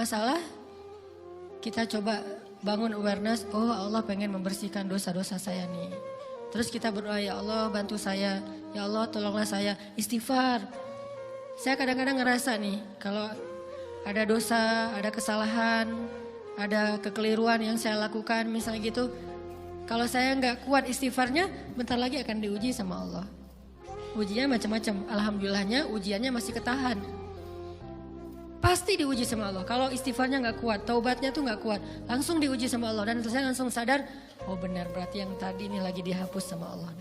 masalah, kita coba bangun awareness, oh Allah pengen membersihkan dosa-dosa saya nih. Terus kita berdoa, ya Allah bantu saya, ya Allah tolonglah saya, istighfar. Saya kadang-kadang ngerasa nih, kalau ada dosa, ada kesalahan, ada kekeliruan yang saya lakukan misalnya gitu, kalau saya nggak kuat istighfarnya, bentar lagi akan diuji sama Allah. Ujinya macam-macam, alhamdulillahnya ujiannya masih ketahan. Pasti diuji sama Allah. Kalau istighfarnya nggak kuat, taubatnya tuh nggak kuat, langsung diuji sama Allah. Dan saya langsung sadar, oh benar berarti yang tadi ini lagi dihapus sama Allah.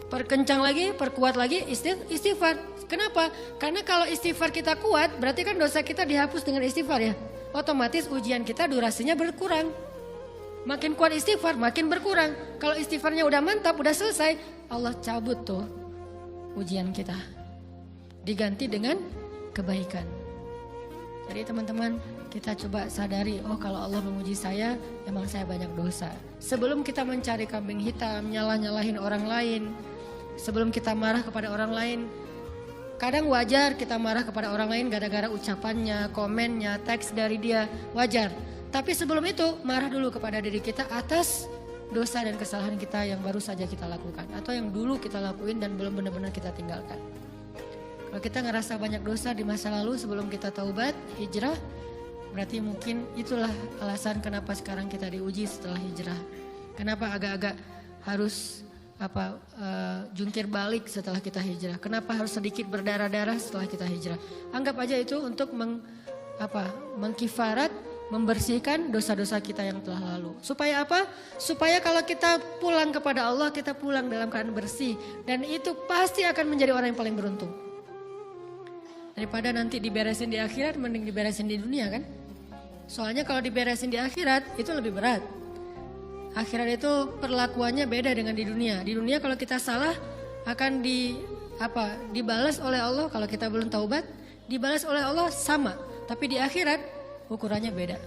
Perkencang lagi, perkuat lagi istighfar. Kenapa? Karena kalau istighfar kita kuat, berarti kan dosa kita dihapus dengan istighfar ya. Otomatis ujian kita durasinya berkurang. Makin kuat istighfar, makin berkurang. Kalau istighfarnya udah mantap, udah selesai, Allah cabut tuh ujian kita. Diganti dengan kebaikan. Jadi teman-teman, kita coba sadari, oh kalau Allah menguji saya, emang saya banyak dosa. Sebelum kita mencari kambing hitam, nyalah-nyalahin orang lain, sebelum kita marah kepada orang lain, kadang wajar kita marah kepada orang lain gara-gara ucapannya, komennya, teks dari dia, wajar. Tapi sebelum itu, marah dulu kepada diri kita atas dosa dan kesalahan kita yang baru saja kita lakukan. Atau yang dulu kita lakuin dan belum benar-benar kita tinggalkan. Kalau kita ngerasa banyak dosa di masa lalu sebelum kita taubat, hijrah, berarti mungkin itulah alasan kenapa sekarang kita diuji setelah hijrah. Kenapa agak-agak harus jungkir balik setelah kita hijrah. Kenapa harus sedikit berdarah-darah setelah kita hijrah. Anggap aja itu untuk mengkifarat, membersihkan dosa-dosa kita yang telah lalu. Supaya apa? Supaya kalau kita pulang kepada Allah, kita pulang dalam keadaan bersih. Dan itu pasti akan menjadi orang yang paling beruntung. Daripada nanti diberesin di akhirat, mending diberesin di dunia kan? Soalnya kalau diberesin di akhirat, itu lebih berat. Akhirat itu perlakuannya beda dengan di dunia. Di dunia kalau kita salah, akan dibalas oleh Allah. Kalau kita belum taubat, dibalas oleh Allah sama. Tapi di akhirat, ukurannya beda.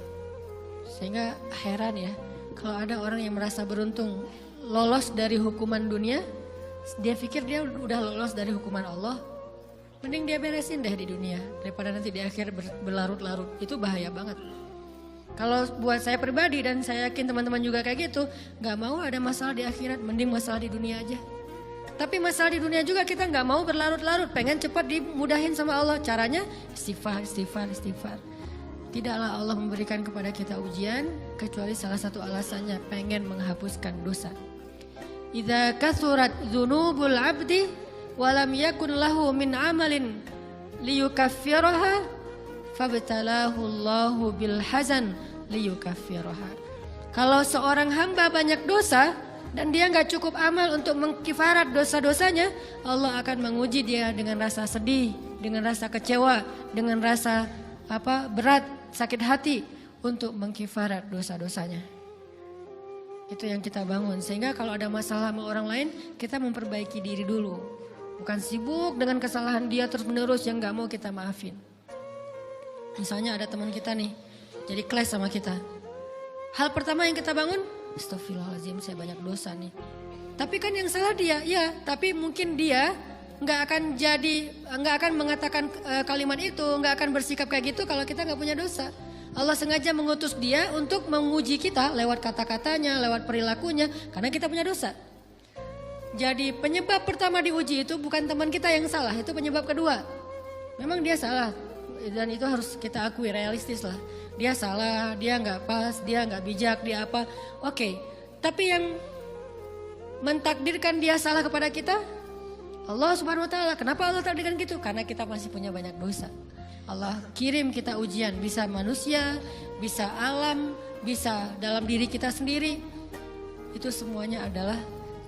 Sehingga heran ya, kalau ada orang yang merasa beruntung lolos dari hukuman dunia, dia pikir dia udah lolos dari hukuman Allah, mending dia beresin deh di dunia daripada nanti di akhir berlarut-larut. Itu bahaya banget. Kalau buat saya pribadi dan saya yakin teman-teman juga kayak gitu, gak mau ada masalah di akhirat, mending masalah di dunia aja. Tapi masalah di dunia juga kita gak mau berlarut-larut, pengen cepat dimudahin sama Allah. Caranya istighfar. Tidaklah Allah memberikan kepada kita ujian kecuali salah satu alasannya pengen menghapuskan dosa. Idza kathurat dzunubul 'abdi wa lam yakun lahu min 'amalin liyukaffiraha fabtalahu Allahu bil hazan liyukaffiraha. Kalau seorang hamba banyak dosa dan dia enggak cukup amal untuk mengkifarat dosa-dosanya, Allah akan menguji dia dengan rasa sedih, dengan rasa kecewa, dengan rasa berat, sakit hati untuk mengkifarat dosa-dosanya. Itu yang kita bangun. Sehingga kalau ada masalah sama orang lain, kita memperbaiki diri dulu. Bukan sibuk dengan kesalahan dia terus menerus yang gak mau kita maafin. Misalnya ada teman kita nih, jadi clash sama kita. Hal pertama yang kita bangun, astagfirullahaladzim saya banyak dosa nih. Tapi kan yang salah dia, ya tapi mungkin dia nggak akan mengatakan kalimat itu, nggak akan bersikap kayak gitu kalau kita nggak punya dosa. Allah sengaja mengutus dia untuk menguji kita lewat kata-katanya, lewat perilakunya, karena kita punya dosa. Jadi penyebab pertama diuji itu bukan teman kita yang salah, itu penyebab kedua. Memang dia salah dan itu harus kita akui, realistis lah. Dia salah, dia nggak pas, dia nggak bijak, dia apa? Oke. Tapi yang mentakdirkan dia salah kepada kita, Allah Subhanahu wa taala. Kenapa Allah takdirkan gitu? Karena kita masih punya banyak dosa. Allah kirim kita ujian, bisa manusia, bisa alam, bisa dalam diri kita sendiri. Itu semuanya adalah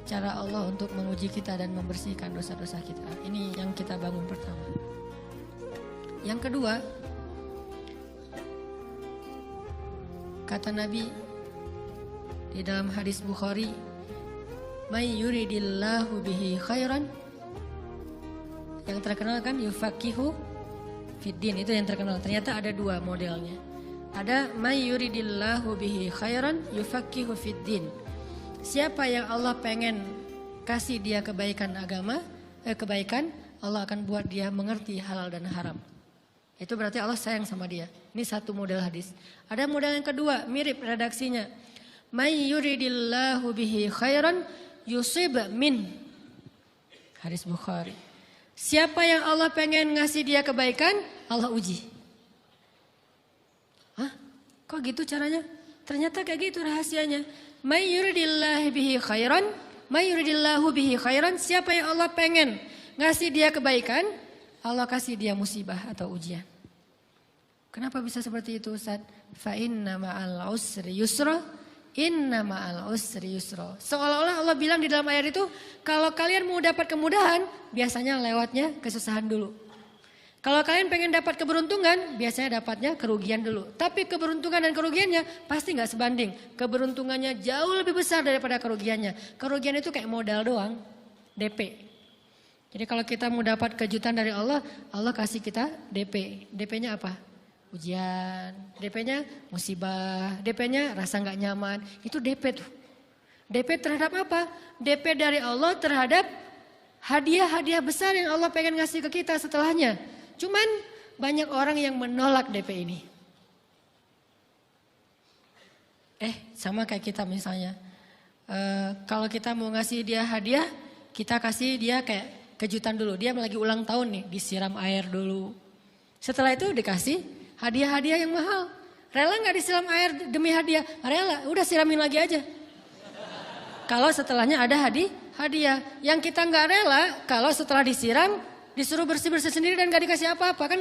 cara Allah untuk menguji kita dan membersihkan dosa-dosa kita. Ini yang kita bangun pertama. Yang kedua, kata Nabi di dalam hadis Bukhari, "May yuridillahu bihi khairan." Yang terkenal kan yufaqihu fiddin, itu yang terkenal. Ternyata ada dua modelnya. Ada may yuridillahu bihi khairan yufaqihu fiddin. Siapa yang Allah pengen kasih dia kebaikan agama, kebaikan, Allah akan buat dia mengerti halal dan haram. Itu berarti Allah sayang sama dia. Ini satu model hadis. Ada model yang kedua, mirip redaksinya. May yuridillahu bihi khairan yusib min. Hadis Bukhari. Siapa yang Allah pengen ngasih dia kebaikan, Allah uji. Hah? Kok gitu caranya? Ternyata kayak gitu rahasianya. May yuridillahu bihi khairan, may yuridillahu bihi khairan. Siapa yang Allah pengen ngasih dia kebaikan, Allah kasih dia musibah atau ujian. Kenapa bisa seperti itu, Ustaz? Fa inna ma'al usri yusra, inna ma'al usri yusra. Seolah-olah Allah bilang di dalam ayat itu, kalau kalian mau dapat kemudahan, biasanya lewatnya kesusahan dulu. Kalau kalian pengen dapat keberuntungan, biasanya dapatnya kerugian dulu. Tapi keberuntungan dan kerugiannya pasti nggak sebanding. Keberuntungannya jauh lebih besar daripada kerugiannya. Kerugian itu kayak modal doang, DP. Jadi kalau kita mau dapat kejutan dari Allah, Allah kasih kita DP. DP-nya apa? Ujian, DP-nya musibah, DP-nya rasa nggak nyaman. Itu DP tuh. DP terhadap apa? DP dari Allah terhadap hadiah-hadiah besar yang Allah pengen ngasih ke kita setelahnya. Cuman banyak orang yang menolak DP ini. Sama kayak kita misalnya. Kalau kita mau ngasih dia hadiah, kita kasih dia kayak kejutan dulu. Dia lagi ulang tahun nih, disiram air dulu. Setelah itu dikasih hadiah-hadiah yang mahal. Rela gak disiram air demi hadiah? Rela, udah siramin lagi aja. Kalau setelahnya ada hadiah. Yang kita gak rela, kalau setelah disiram, disuruh bersih-bersih sendiri dan gak dikasih apa-apa. Kan